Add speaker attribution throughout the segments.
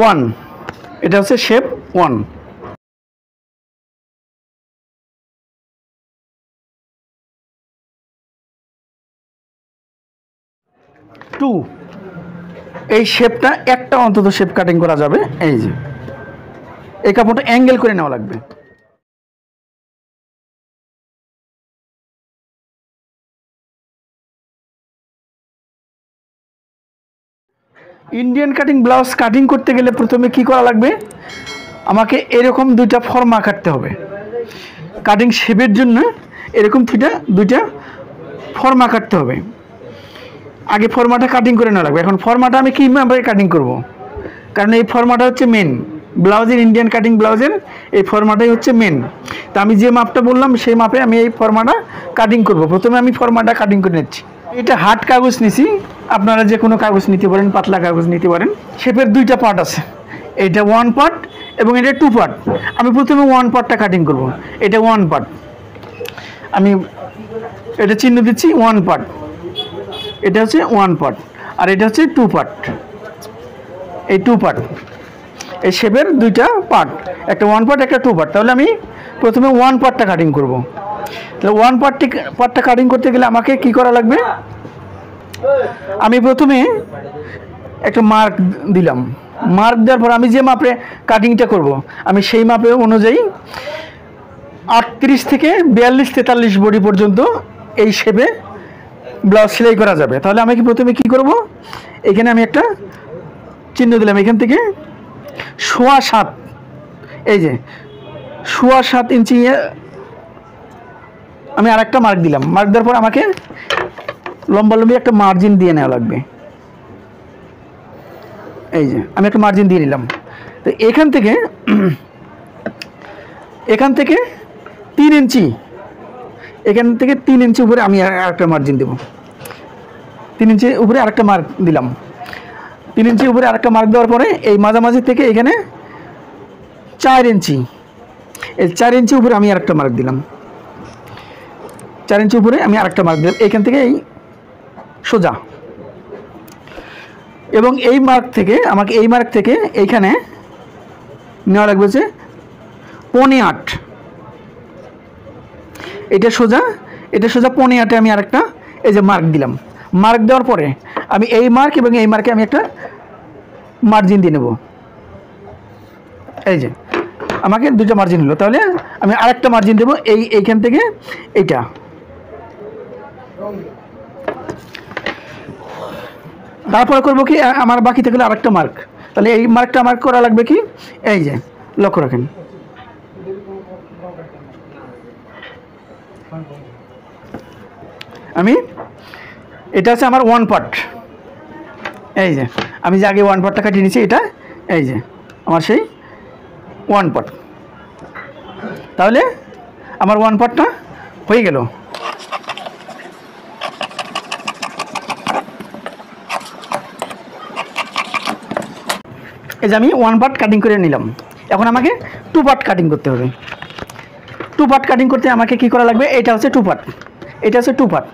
Speaker 1: One, এটা হচ্ছে shape one. Two, এই শেপটা একটা অন্তত শেপ কাটিং করা যাবে। এই যে এই কাপড়টা অ্যাঙ্গেল করে নেওয়া লাগবে। ইন্ডিয়ান কাটিং ব্লাউজ কাটিং করতে গেলে প্রথমে কি করা লাগবে, আমাকে এরকম দুইটা ফর্মা কাটতে হবে। কাটিং শেপের জন্য এরকম দুইটা ফর্মা কাটতে হবে। আগে ফর্মাটা কাটিং করে নেওয়া লাগবে। এখন ফর্মাটা আমি কীভাবে কাটিং করব, কারণ এই ফর্মাটা হচ্ছে মেন ব্লাউজের, ইন্ডিয়ান কাটিং ব্লাউজের এই ফর্মাটাই হচ্ছে মেন। তা আমি যে মাপটা বললাম সেই মাপে আমি এই ফর্মাটা কাটিং করব। প্রথমে আমি ফর্মাটা কাটিং করে নিচ্ছি। এটা হার্ড কাগজ নিছি, আপনারা যে কোনো কাগজ নিতে পারেন, পাতলা কাগজ নিতে পারেন। শেপের দুইটা পার্ট আছে, এটা ওয়ান পার্ট এবং এটা টু পার্ট। আমি প্রথমে ওয়ান পার্টটা কাটিং করব। এটা ওয়ান পার্ট, আমি এটা চিহ্ন দিচ্ছি ওয়ান পার্ট, এটা হচ্ছে ওয়ান পার্ট, আর এটা হচ্ছে টু পার্ট। এই টু পার্ট, এই শেপের দুইটা পার্ট, একটা ওয়ান পার্ট একটা টু পার্ট। তাহলে আমি প্রথমে ওয়ান পার্টটা কাটিং করব। তাহলে ওয়ান পার্টটা কাটিং করতে গেলে আমাকে কি করা লাগবে, আমি প্রথমে একটা মার্ক দিলাম। মার্ক দেওয়ার পর আমি যে মাপে কাটিংটা করব, আমি সেই মাপে অনুযায়ী 38 থেকে 42-43 বডি পর্যন্ত এই শেপে ব্লাউজ সেলাই করা যাবে। তাহলে আমি প্রথমে কি করব, এখানে আমি একটা চিহ্ন দিলাম, এখান থেকে 7.25, এই যে 7.25 ইঞ্চি আমি আর একটা মার্ক দিলাম। মার্ক দেওয়ার পর আমাকে লম্বালম্বি একটা মার্জিন দিয়ে নেওয়া লাগবে। এই যে আমি একটা মার্জিন দিয়ে নিলাম। তো এখান থেকে 3 ইঞ্চি, এখান থেকে 3 ইঞ্চি উপরে আমি আরেকটা মার্জিন দেব। 3 ইঞ্চি উপরে আরেকটা মার্ক দিলাম। 3 ইঞ্চি উপরে আরেকটা মার্ক দেওয়ার পরে এই মাঝামাঝি থেকে এখানে 4 ইঞ্চি, এই 4 ইঞ্চি উপরে আমি আরেকটা মার্ক দিলাম। 4 ইঞ্চি উপরে আমি আরেকটা মার্ক দিলাম এখান থেকে এই সোজা। এবং এই মার্ক থেকে আমাকে এই মার্ক থেকে এইখানে নেওয়া লাগবে যে 8.25, এটা সোজা 8.25 আমি আরেকটা এই যে মার্ক দিলাম। মার্ক দেওয়ার পরে আমি এই মার্ক এবং এই মার্কে আমি একটা মার্জিন দিয়ে নেব। এই যে আমাকে দুটো মার্জিন হলো, তাহলে আমি আরেকটা মার্জিন দেবো এইখান থেকে এইটা। তারপরে করবো কি, আমার বাকি থাকলে আরেকটা মার্ক। তাহলে এই মার্কটা আমার করা লাগবে কি, এই যে লক্ষ্য রাখেন, আমি এটা হচ্ছে আমার ওয়ান পার্ট। এই যে আমি যে আগে ওয়ান পার্টটা কাটিয়ে নিয়েছি, এটা এই যে আমার সেই ওয়ান পার্ট। তাহলে আমার ওয়ান পার্টটা হয়ে গেল। এই যে আমি ওয়ান পার্ট কাটিং করে নিলাম। এখন আমাকে টু পার্ট কাটিং করতে হবে। টু পার্ট কাটিং করতে আমাকে কি করা লাগবে, এটা হচ্ছে টু পার্ট, এটা হচ্ছে two part.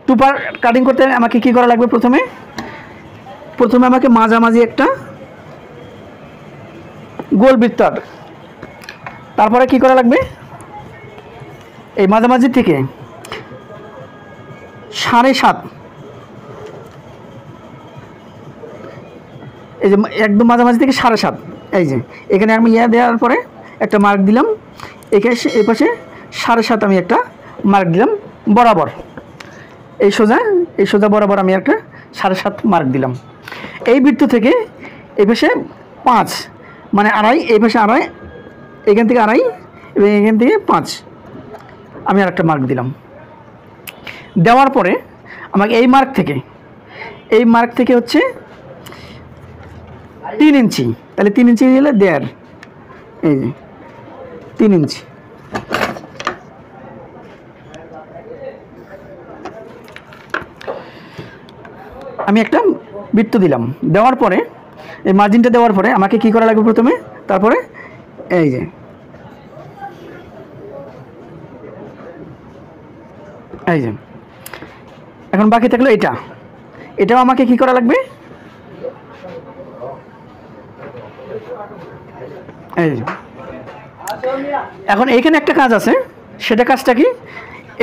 Speaker 1: Two part cutting করতে আমাকে কি করা লাগবে, প্রথমে আমাকে মাঝামাঝি একটা গোল বৃত্ত, তারপরে কি করা লাগবে, এই মাঝামাঝি থেকে 7.5, এই যে একদম মাঝামাঝি থেকে 7.5, এই যে এখানে আমি দেওয়ার পরে একটা মার্ক দিলাম। এখানে এই পাশে 7.5 আমি একটা মার্ক দিলাম বরাবর, এই সোজা বরাবর আমি একটা 7.5 মার্ক দিলাম। এই বৃত্ত থেকে এই পাশে 5 মানে 2.5, এই পাশে 2.5, এখান থেকে 2.5 এবং এখান থেকে 5 আমি আর একটা মার্ক দিলাম। দেওয়ার পরে আমাকে এই মার্ক থেকে হচ্ছে 3 ইঞ্চি, তাহলে 3 ইঞ্চি দিলে দেড়, এই যে 3 ইঞ্চি। আমি একটা বৃত্ত দিলাম। দেওয়ার পরে এই মার্জিনটা দেওয়ার পরে আমাকে কি করা লাগবে প্রথমে, তারপরে এই যে এখন বাকি থাকলো এটাও আমাকে কি করা লাগবে, এই যে। এখন এইখানে একটা কাজ আছে, সেটা কাজটা কি,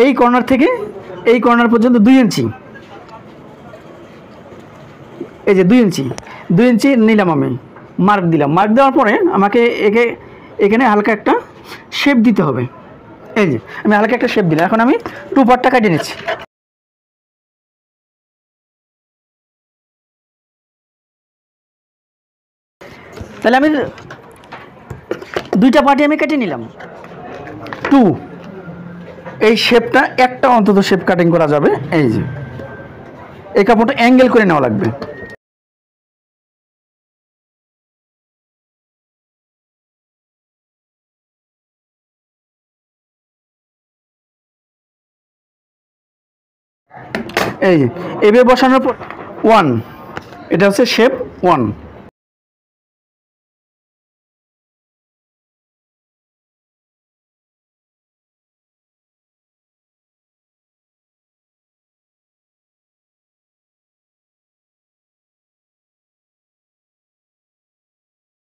Speaker 1: এই কর্নার থেকে এই কর্নার পর্যন্ত 2 ইঞ্চি, এই যে 2 ইঞ্চি নিলাম, আমি মার্ক দিলাম। মার্ক দেওয়ার পরে আমাকে এখানে হালকা একটা শেপ দিতে হবে। এই যে আমি হালকা একটা শেপ দিলাম। এখন আমি 2 পার্টটা কাটিয়ে নিচ্ছি। তাহলে আমি 2টা পার্টি আমি কেটে নিলাম। 2 এই শেপটা একটা অন্তত শেপ কাটিং করা যাবে। এই যে এই কাপড়টা অ্যাঙ্গেল করে নেওয়া লাগবে। এই যে এভাবে বসানোর পর 1, এটা হচ্ছে শেপ 1।